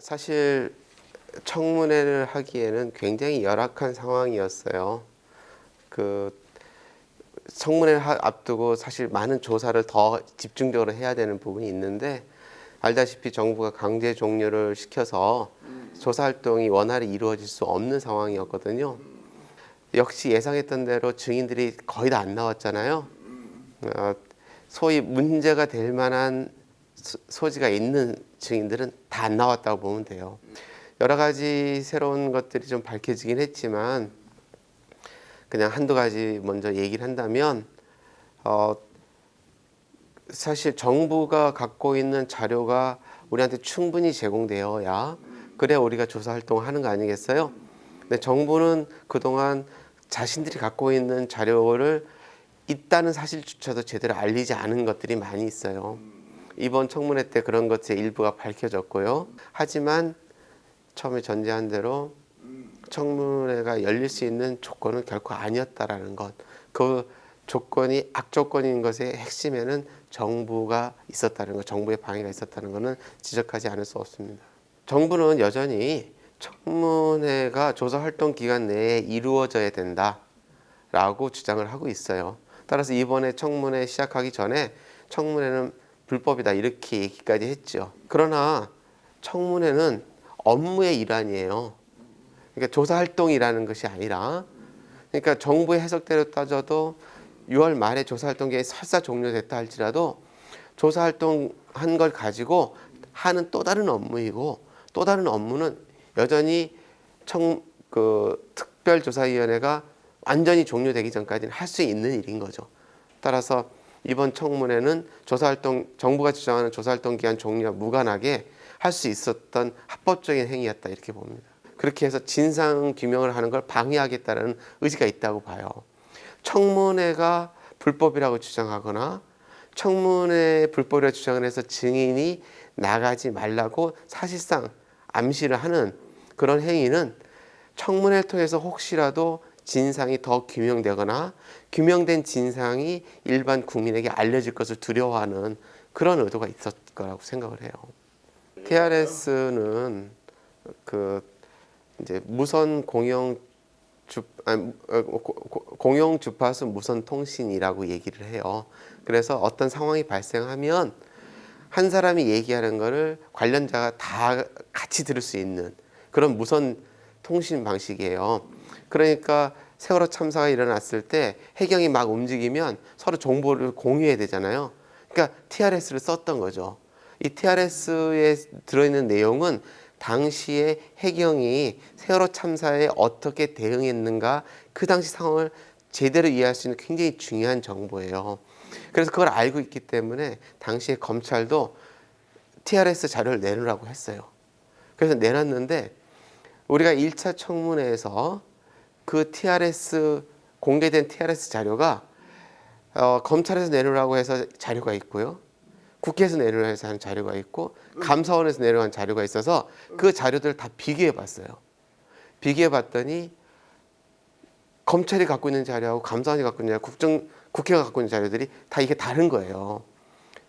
사실 청문회를 하기에는 굉장히 열악한 상황이었어요. 그 청문회를 앞두고 사실 많은 조사를 더 집중적으로 해야 되는 부분이 있는데, 알다시피 정부가 강제 종료를 시켜서 조사 활동이 원활히 이루어질 수 없는 상황이었거든요. 역시 예상했던 대로 증인들이 거의 다 안 나왔잖아요. 소위 문제가 될 만한 소지가 있는 증인들은 다 안 나왔다고 보면 돼요. 여러 가지 새로운 것들이 좀 밝혀지긴 했지만, 그냥 한두 가지 먼저 얘기를 한다면, 사실 정부가 갖고 있는 자료가 우리한테 충분히 제공되어야 그래야 우리가 조사 활동을 하는 거 아니겠어요? 근데 정부는 그동안 자신들이 갖고 있는 자료를 있다는 사실조차도 제대로 알리지 않은 것들이 많이 있어요. 이번 청문회 때 그런 것의 일부가 밝혀졌고요. 하지만 처음에 전제한 대로 청문회가 열릴 수 있는 조건은 결코 아니었다라는 것. 그 조건이 악조건인 것의 핵심에는 정부가 있었다는 것, 정부의 방해가 있었다는 것은 지적하지 않을 수 없습니다. 정부는 여전히 청문회가 조사 활동 기간 내에 이루어져야 된다라고 주장을 하고 있어요. 따라서 이번에 청문회 시작하기 전에 청문회는 불법이다 이렇게 얘기까지 했죠. 그러나 청문회는 업무의 일환이에요. 그러니까 조사 활동이라는 것이 아니라, 그러니까 정부의 해석대로 따져도 6월 말에 조사 활동이 설사 종료됐다 할지라도 조사 활동 한 걸 가지고 하는 또 다른 업무이고, 또 다른 업무는 여전히 특별조사위원회가 완전히 종료되기 전까지는 할 수 있는 일인 거죠. 따라서 이번 청문회는 조사활동, 정부가 주장하는 조사활동 기간 종료와 무관하게 할 수 있었던 합법적인 행위였다 이렇게 봅니다. 그렇게 해서 진상 규명을 하는 걸 방해하겠다는 의지가 있다고 봐요. 청문회가 불법이라고 주장하거나 청문회 불법이라고 주장을 해서 증인이 나가지 말라고 사실상 암시를 하는 그런 행위는 청문회를 통해서 혹시라도 진상이 더 규명되거나 규명된 진상이 일반 국민에게 알려질 것을 두려워하는 그런 의도가 있었을 거라고 생각을 해요. TRS는 이제 무선 공영 주파수 무선 통신이라고 얘기를 해요. 그래서 어떤 상황이 발생하면 한 사람이 얘기하는 거를 관련자가 다 같이 들을 수 있는 그런 무선 통신 방식이에요. 그러니까 세월호 참사가 일어났을 때 해경이 막 움직이면 서로 정보를 공유해야 되잖아요. 그러니까 TRS를 썼던 거죠. 이 TRS에 들어있는 내용은 당시에 해경이 세월호 참사에 어떻게 대응했는가, 그 당시 상황을 제대로 이해할 수 있는 굉장히 중요한 정보예요. 그래서 그걸 알고 있기 때문에 당시에 검찰도 TRS 자료를 내놓으라고 했어요. 그래서 내놨는데 우리가 1차 청문회에서 그 TRS, 공개된 TRS 자료가 검찰에서 내놓으라고 해서 자료가 있고요, 국회에서 내놓으라고 해서 한 자료가 있고, 감사원에서 내놓은 자료가 있어서 그 자료들을 다 비교해 봤어요. 비교해 봤더니 검찰이 갖고 있는 자료하고 감사원이 갖고 있는 자료, 국회가 갖고 있는 자료들이 다 이게 다른 거예요.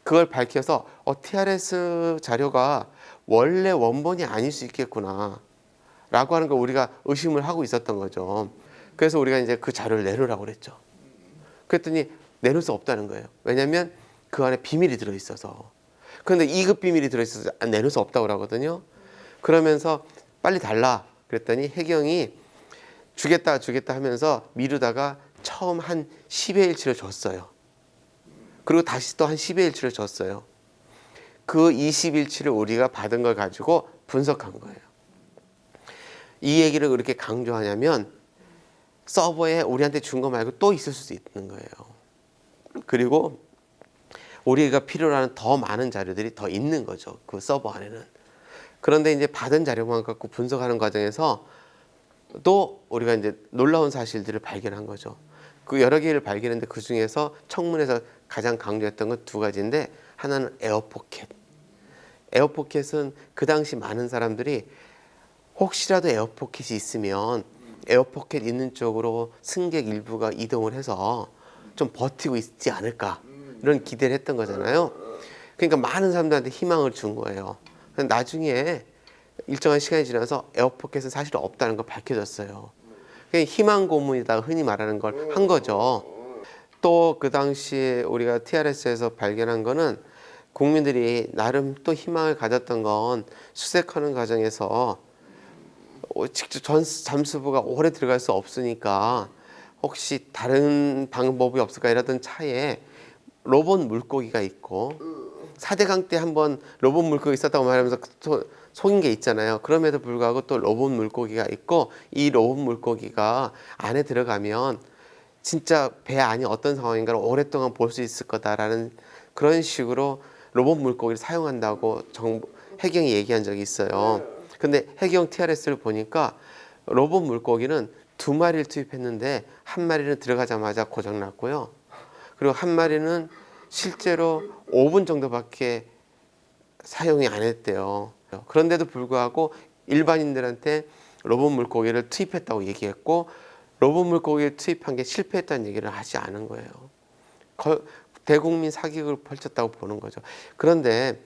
그걸 밝혀서 TRS 자료가 원래 원본이 아닐 수 있겠구나 라고 하는 걸 우리가 의심을 하고 있었던 거죠. 그래서 우리가 이제 그 자료를 내놓으라고 그랬죠. 그랬더니 내놓을 수 없다는 거예요. 왜냐하면 그 안에 비밀이 들어있어서. 그런데 2급 비밀이 들어있어서 내놓을 수 없다고 그러거든요. 그러면서 빨리 달라 그랬더니 해경이 주겠다 하면서 미루다가 처음 한 10의 일치를 줬어요. 그리고 다시 또 한 10의 일치를 줬어요. 그 20일치를 우리가 받은 걸 가지고 분석한 거예요. 이 얘기를 그렇게 강조하냐면 서버에 우리한테 준 거 말고 또 있을 수도 있는 거예요. 그리고 우리가 필요로 하는 더 많은 자료들이 더 있는 거죠, 그 서버 안에는. 그런데 이제 받은 자료만 갖고 분석하는 과정에서 또 우리가 이제 놀라운 사실들을 발견한 거죠. 그 여러 개를 발견했는데 그 중에서 청문회에서 가장 강조했던 건 두 가지인데, 하나는 에어포켓. 에어포켓은 그 당시 많은 사람들이 혹시라도 에어포켓이 있으면 에어포켓 있는 쪽으로 승객 일부가 이동을 해서 좀 버티고 있지 않을까, 이런 기대를 했던 거잖아요. 그러니까 많은 사람들한테 희망을 준 거예요. 나중에 일정한 시간이 지나서 에어포켓은 사실 없다는 걸 밝혀졌어요. 그게 희망 고문이다 흔히 말하는 걸 한 거죠. 또 그 당시에 우리가 TRS에서 발견한 거는 국민들이 나름 또 희망을 가졌던 건 수색하는 과정에서 직접 잠수부가 오래 들어갈 수 없으니까 혹시 다른 방법이 없을까 이러던 차에 로봇 물고기가 있고 4대강 때 한번 로봇 물고기 있었다고 말하면서 속인 게 있잖아요. 그럼에도 불구하고 또 로봇 물고기가 있고 이 로봇 물고기가 안에 들어가면 진짜 배 안이 어떤 상황인가를 오랫동안 볼 수 있을 거다라는 그런 식으로 로봇 물고기를 사용한다고 해경이 얘기한 적이 있어요. 근데 해경 TRS를 보니까 로봇 물고기는 2마리를 투입했는데 1마리는 들어가자마자 고장났고요. 그리고 1마리는 실제로 5분 정도밖에 사용이 안 했대요. 그런데도 불구하고 일반인들한테 로봇 물고기를 투입했다고 얘기했고 로봇 물고기를 투입한 게 실패했다는 얘기를 하지 않은 거예요. 대국민 사기극을 펼쳤다고 보는 거죠. 그런데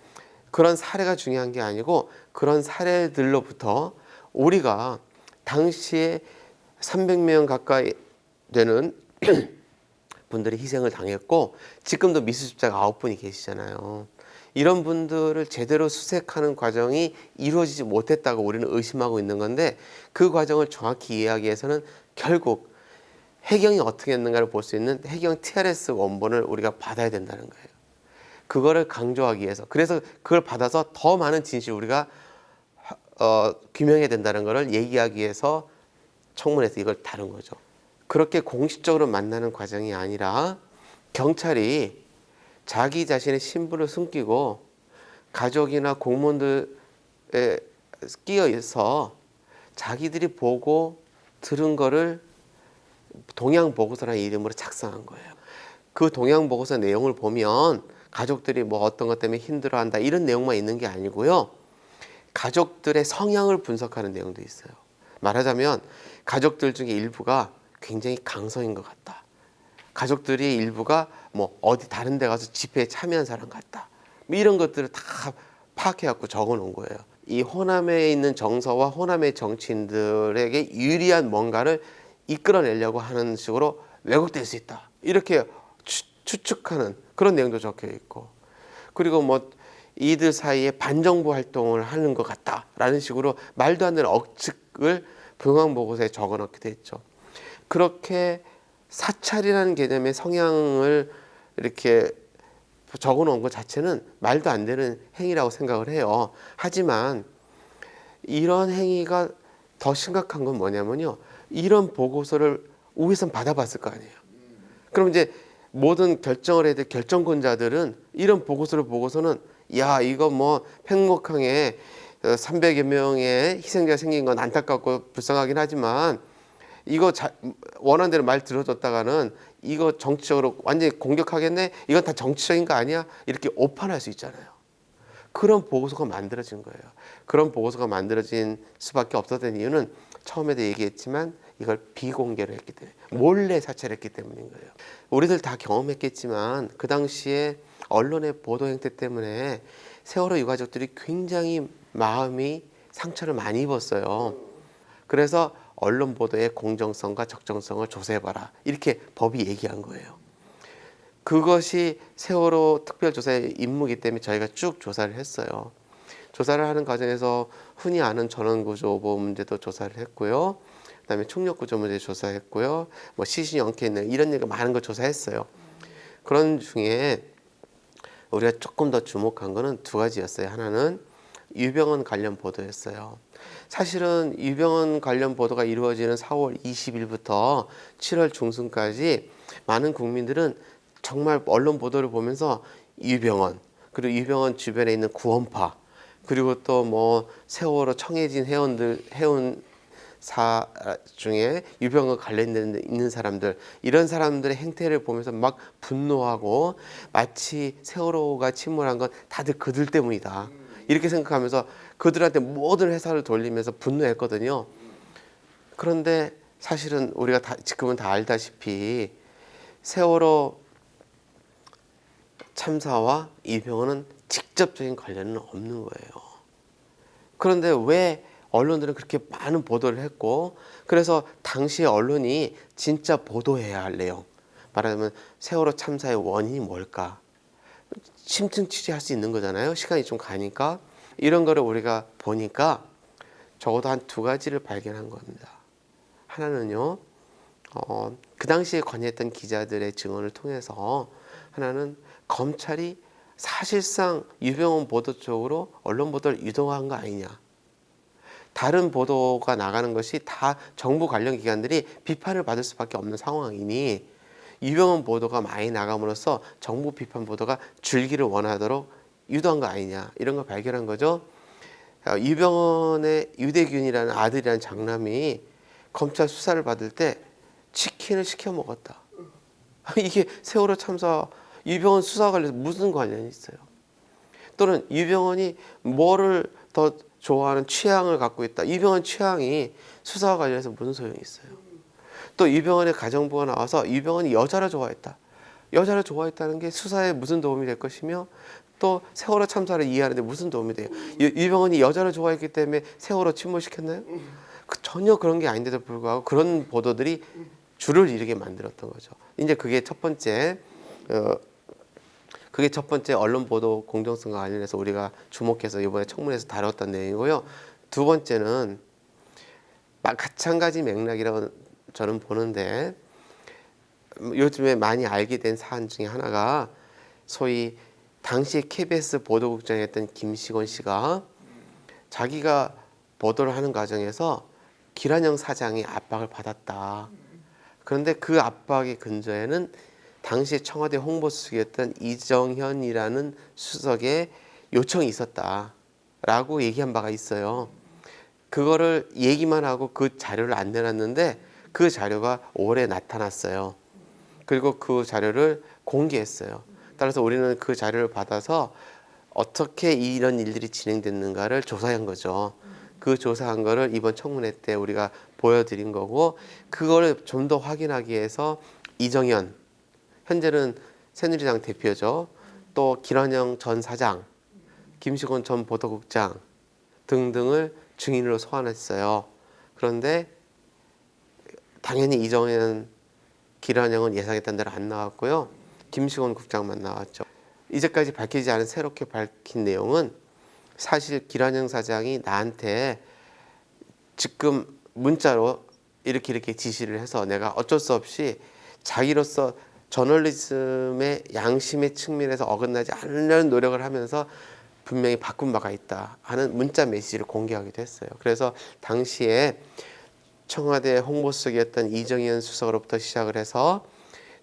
그런 사례가 중요한 게 아니고 그런 사례들로부터 우리가 당시에 300명 가까이 되는 분들이 희생을 당했고 지금도 미수습자가 9분이 계시잖아요. 이런 분들을 제대로 수색하는 과정이 이루어지지 못했다고 우리는 의심하고 있는 건데 그 과정을 정확히 이해하기 위해서는 결국 해경이 어떻게 했는가를 볼 수 있는 해경 TRS 원본을 우리가 받아야 된다는 거예요. 그거를 강조하기 위해서 그래서 그걸 받아서 더 많은 진실을 우리가 규명해야 된다는 것을 얘기하기 위해서 청문회에서 이걸 다룬 거죠. 그렇게 공식적으로 만나는 과정이 아니라 경찰이 자기 자신의 신분을 숨기고 가족이나 공무원들에 끼어서 자기들이 보고 들은 거를 동양보고서라는 이름으로 작성한 거예요. 그 동양보고서 내용을 보면 가족들이 뭐 어떤 것 때문에 힘들어한다 이런 내용만 있는 게 아니고요. 가족들의 성향을 분석하는 내용도 있어요. 말하자면 가족들 중에 일부가 굉장히 강성인 것 같다. 가족들이 일부가 뭐 어디 다른 데 가서 집회에 참여한 사람 같다. 뭐 이런 것들을 다 파악해갖고 적어놓은 거예요. 이 호남에 있는 정서와 호남의 정치인들에게 유리한 뭔가를 이끌어내려고 하는 식으로 왜곡될 수 있다. 이렇게 추측하는 그런 내용도 적혀 있고 그리고 뭐 이들 사이에 반정부 활동을 하는 것 같다라는 식으로 말도 안 되는 억측을 동양보고서에 적어놓기도 했죠. 그렇게 사찰이라는 개념의 성향을 이렇게 적어놓은 것 자체는 말도 안 되는 행위라고 생각을 해요. 하지만 이런 행위가 더 심각한 건 뭐냐면요. 이런 보고서를 우회선 받아봤을 거 아니에요. 그럼 이제 모든 결정을 해야 될 결정권자들은 이런 보고서를 보고서는 야 이거 뭐 팽목항에 300여 명의 희생자가 생긴 건 안타깝고 불쌍하긴 하지만 이거 원하는 대로 말 들어줬다가는 이거 정치적으로 완전히 공격하겠네. 이건 다 정치적인 거 아니야? 이렇게 오판할 수 있잖아요. 그런 보고서가 만들어진 거예요. 그런 보고서가 만들어진 수밖에 없었던 이유는 처음에도 얘기했지만 이걸 비공개로 했기 때문에 몰래 사찰했기 때문인 거예요. 우리들 다 경험했겠지만 그 당시에 언론의 보도 행태 때문에 세월호 유가족들이 굉장히 마음이 상처를 많이 입었어요. 그래서 언론 보도의 공정성과 적정성을 조사해봐라. 이렇게 법이 얘기한 거예요. 그것이 세월호 특별조사의 임무이기 때문에 저희가 쭉 조사를 했어요. 조사를 하는 과정에서 흔히 아는 전원구조보 문제도 조사를 했고요. 그다음에 충격구조 문제 조사했고요. 뭐 시신 영케 있는 이런 얘기가 많은 걸 조사했어요. 그런 중에 우리가 조금 더 주목한 거는 2가지였어요. 하나는 유병헌 관련 보도였어요. 사실은 유병헌 관련 보도가 이루어지는 4월 20일부터 7월 중순까지 많은 국민들은 정말 언론 보도를 보면서 유병헌 그리고 유병헌 주변에 있는 구원파 그리고 또 뭐 세월호 청해진 해운사 중에 유병헌 관련된 있는 사람들 이런 사람들의 행태를 보면서 막 분노하고 마치 세월호가 침몰한 건 다들 그들 때문이다 이렇게 생각하면서 그들한테 모든 회사를 돌리면서 분노했거든요. 그런데 사실은 우리가 지금은 다 알다시피 세월호 참사와 유병헌은 직접적인 관련은 없는 거예요. 그런데 왜 언론들은 그렇게 많은 보도를 했고, 그래서 당시의 언론이 진짜 보도해야 할 내용, 말하자면 세월호 참사의 원인이 뭘까, 심층 취재할 수 있는 거잖아요. 시간이 좀 가니까. 이런 거를 우리가 보니까 적어도 한 두 가지를 발견한 겁니다. 하나는요, 그 당시에 관여했던 기자들의 증언을 통해서, 하나는 검찰이 사실상 유병헌 보도 쪽으로 언론 보도를 유도한 거 아니냐. 다른 보도가 나가는 것이 다 정부 관련 기관들이 비판을 받을 수밖에 없는 상황이니 유병헌 보도가 많이 나감으로써 정부 비판 보도가 줄기를 원하도록 유도한 거 아니냐, 이런 걸 발견한 거죠. 유병헌의 유대균이라는 아들이라는 장남이 검찰 수사를 받을 때 치킨을 시켜 먹었다. 이게 세월호 참사 유병헌 수사 관련해서 무슨 관련이 있어요? 또는 유병헌이 뭐를 더 좋아하는 취향을 갖고 있다. 유병헌 취향이 수사와 관련해서 무슨 소용이 있어요? 또 유병헌의 가정부가 나와서 유병헌이 여자를 좋아했다. 여자를 좋아했다는 게 수사에 무슨 도움이 될 것이며, 또 세월호 참사를 이해하는 데 무슨 도움이 돼요? 유병헌이 여자를 좋아했기 때문에 세월호 침몰시켰나요? 전혀 그런 게 아닌데도 불구하고 그런 보도들이 줄을 이루게 만들었던 거죠. 이제 그게 첫 번째 언론 보도 공정성과 관련해서 우리가 주목해서 이번에 청문회에서 다뤘던 내용이고요. 두 번째는 마찬가지 맥락이라고 저는 보는데, 요즘에 많이 알게 된 사안 중에 하나가 소위 당시에 KBS 보도국장이었던 김시곤 씨가 자기가 보도를 하는 과정에서 기란영 사장이 압박을 받았다. 그런데 그 압박의 근저에는 당시 청와대 홍보수석이었던 이정현이라는 수석의 요청이 있었다라고 얘기한 바가 있어요. 그거를 얘기만 하고 그 자료를 안 내놨는데 그 자료가 올해 나타났어요. 그리고 그 자료를 공개했어요. 따라서 우리는 그 자료를 받아서 어떻게 이런 일들이 진행됐는가를 조사한 거죠. 그 조사한 거를 이번 청문회 때 우리가 보여드린 거고, 그거를 좀 더 확인하기 위해서 이정현, 현재는 새누리당 대표죠. 또 기란영 전 사장, 김시곤 전 보도국장 등등을 증인으로 소환했어요. 그런데 당연히 이정현, 기란영은 예상했던 대로 안 나왔고요. 김시곤 국장만 나왔죠. 이제까지 밝히지 않은 새롭게 밝힌 내용은, 사실 기란영 사장이 나한테 지금 문자로 이렇게 지시를 해서 내가 어쩔 수 없이 자기로서 저널리즘의 양심의 측면에서 어긋나지 않으려는 노력을 하면서 분명히 바꾼 바가 있다 하는 문자 메시지를 공개하기도 했어요. 그래서 당시에 청와대 홍보수석이었던 이정현 수석으로부터 시작을 해서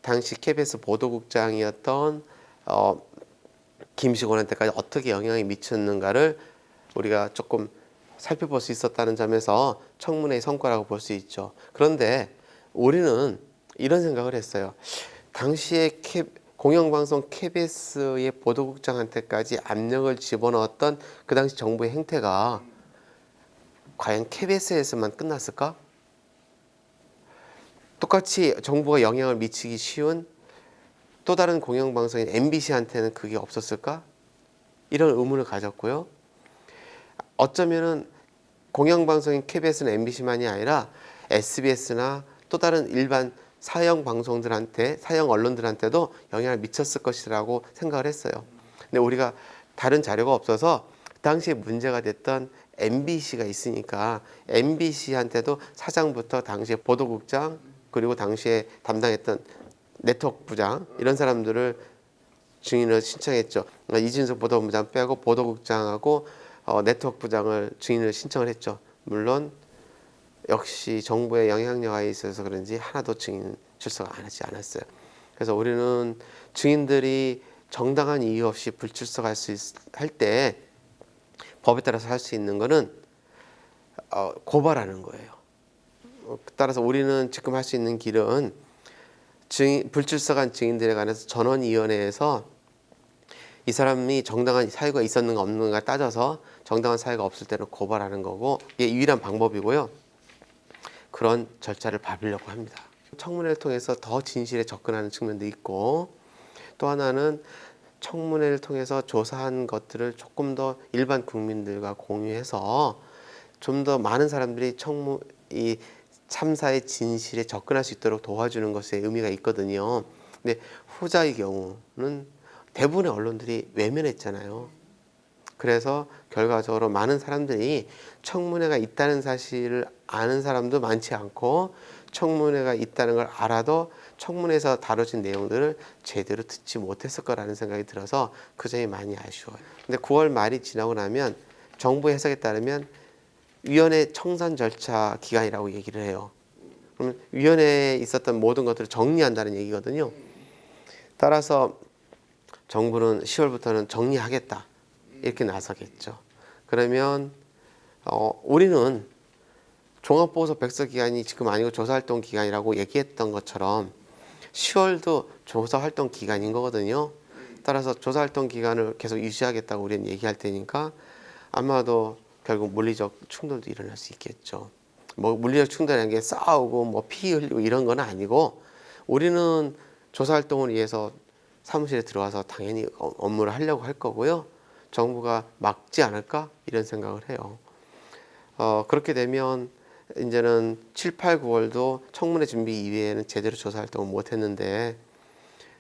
당시 KBS 보도국장이었던 김시곤한테까지 어떻게 영향이 미쳤는가를 우리가 조금 살펴볼 수 있었다는 점에서 청문회의 성과라고 볼 수 있죠. 그런데 우리는 이런 생각을 했어요. 당시에 공영방송 KBS의 보도국장한테까지 압력을 집어넣었던 그 당시 정부의 행태가 과연 KBS에서만 끝났을까? 똑같이 정부가 영향을 미치기 쉬운 또 다른 공영방송인 MBC한테는 그게 없었을까? 이런 의문을 가졌고요. 어쩌면은 공영방송인 KBS는 MBC만이 아니라 SBS나 또 다른 일반 사형 방송들한테, 사형 언론들한테도 영향을 미쳤을 것이라고 생각을 했어요. 근데 우리가 다른 자료가 없어서 당시에 문제가 됐던 MBC가 있으니까 MBC한테도 사장부터 당시에 보도국장, 그리고 당시에 담당했던 네트워크 부장, 이런 사람들을 증인을 신청했죠. 그러니까 이진석 보도본부장 빼고 보도국장하고 네트워크 부장을 증인을 신청을 했죠. 물론 역시 정부의 영향력에 있어서 그런지 하나도 증인 출석 안 하지 않았어요. 그래서 우리는 증인들이 정당한 이유 없이 불출석할 할 때 법에 따라서 할 수 있는 거는 고발하는 거예요. 따라서 우리는 지금 할 수 있는 길은 불출석한 증인들에 관해서 전원위원회에서 이 사람이 정당한 사유가 있었는가 없는가 따져서 정당한 사유가 없을 때는 고발하는 거고, 이게 유일한 방법이고요. 그런 절차를 밟으려고 합니다. 청문회를 통해서 더 진실에 접근하는 측면도 있고, 또 하나는 청문회를 통해서 조사한 것들을 조금 더 일반 국민들과 공유해서 좀 더 많은 사람들이 이 참사의 진실에 접근할 수 있도록 도와주는 것에 의미가 있거든요. 근데 후자의 경우는 대부분의 언론들이 외면했잖아요. 그래서 결과적으로 많은 사람들이 청문회가 있다는 사실을 아는 사람도 많지 않고, 청문회가 있다는 걸 알아도 청문회에서 다뤄진 내용들을 제대로 듣지 못했을 거라는 생각이 들어서 그 점이 많이 아쉬워요. 근데 9월 말이 지나고 나면 정부 해석에 따르면 위원회 청산 절차 기간이라고 얘기를 해요. 그러면 위원회에 있었던 모든 것들을 정리한다는 얘기거든요. 따라서 정부는 10월부터는 정리하겠다 이렇게 나서겠죠. 그러면 우리는 종합보고서 백서 기간이 지금 아니고 조사활동 기간이라고 얘기했던 것처럼 10월도 조사활동 기간인 거거든요. 따라서 조사활동 기간을 계속 유지하겠다고 우리는 얘기할 테니까 아마도 결국 물리적 충돌도 일어날 수 있겠죠. 뭐 물리적 충돌이라는 게 싸우고 뭐 피 흘리고 이런 건 아니고, 우리는 조사활동을 위해서 사무실에 들어와서 당연히 업무를 하려고 할 거고요. 정부가 막지 않을까 이런 생각을 해요. 그렇게 되면 이제는 7, 8, 9월도 청문회 준비 이외에는 제대로 조사활동을 못했는데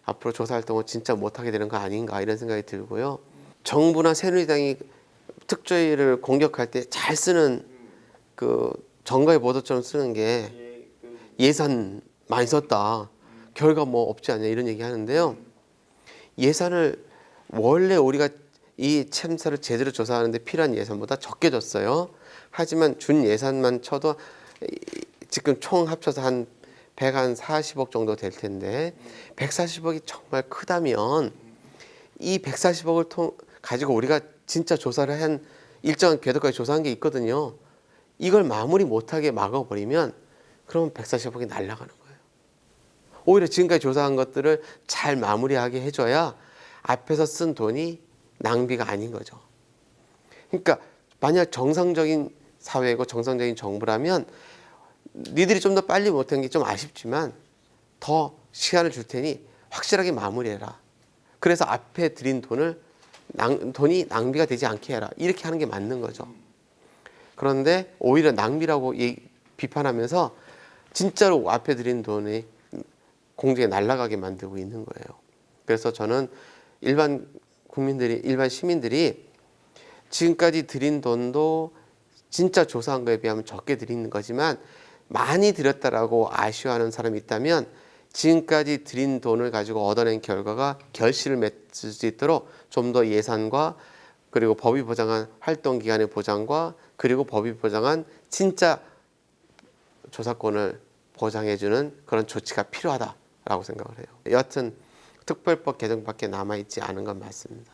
앞으로 조사활동을 진짜 못하게 되는 거 아닌가 이런 생각이 들고요. 정부나 새누리당이 특조위를 공격할 때 잘 쓰는 그 정가의 보도처럼 쓰는 게 예산 많이 썼다, 결과 뭐 없지 않냐 이런 얘기 하는데요. 예산을 원래 우리가 이 참사를 제대로 조사하는데 필요한 예산보다 적게 줬어요. 하지만 준 예산만 쳐도 지금 총 합쳐서 한 140억 정도 될 텐데 140억이 정말 크다면 이 140억을 가지고 우리가 진짜 조사를 한 일정한 궤도까지 조사한 게 있거든요. 이걸 마무리 못하게 막아버리면 그러면 140억이 날아가는 거예요. 오히려 지금까지 조사한 것들을 잘 마무리하게 해줘야 앞에서 쓴 돈이 낭비가 아닌 거죠. 그러니까 만약 정상적인 사회고 정상적인 정부라면 니들이 좀 더 빨리 못한 게 좀 아쉽지만 더 시간을 줄 테니 확실하게 마무리해라. 그래서 앞에 들인 돈이 낭비가 되지 않게 해라. 이렇게 하는 게 맞는 거죠. 그런데 오히려 낭비라고 비판하면서 진짜로 앞에 들인 돈이 공중에 날아가게 만들고 있는 거예요. 그래서 저는 일반 시민들이 지금까지 들인 돈도 진짜 조사한 거에 비하면 적게 들이는 거지만 많이 들였다라고 아쉬워하는 사람이 있다면 지금까지 들인 돈을 가지고 얻어낸 결과가 결실을 맺을 수 있도록 좀 더 예산과 그리고 법이 보장한 활동 기간의 보장과 그리고 법이 보장한 진짜 조사권을 보장해주는 그런 조치가 필요하다라고 생각을 해요. 여하튼 특별법 개정밖에 남아있지 않은 건 맞습니다.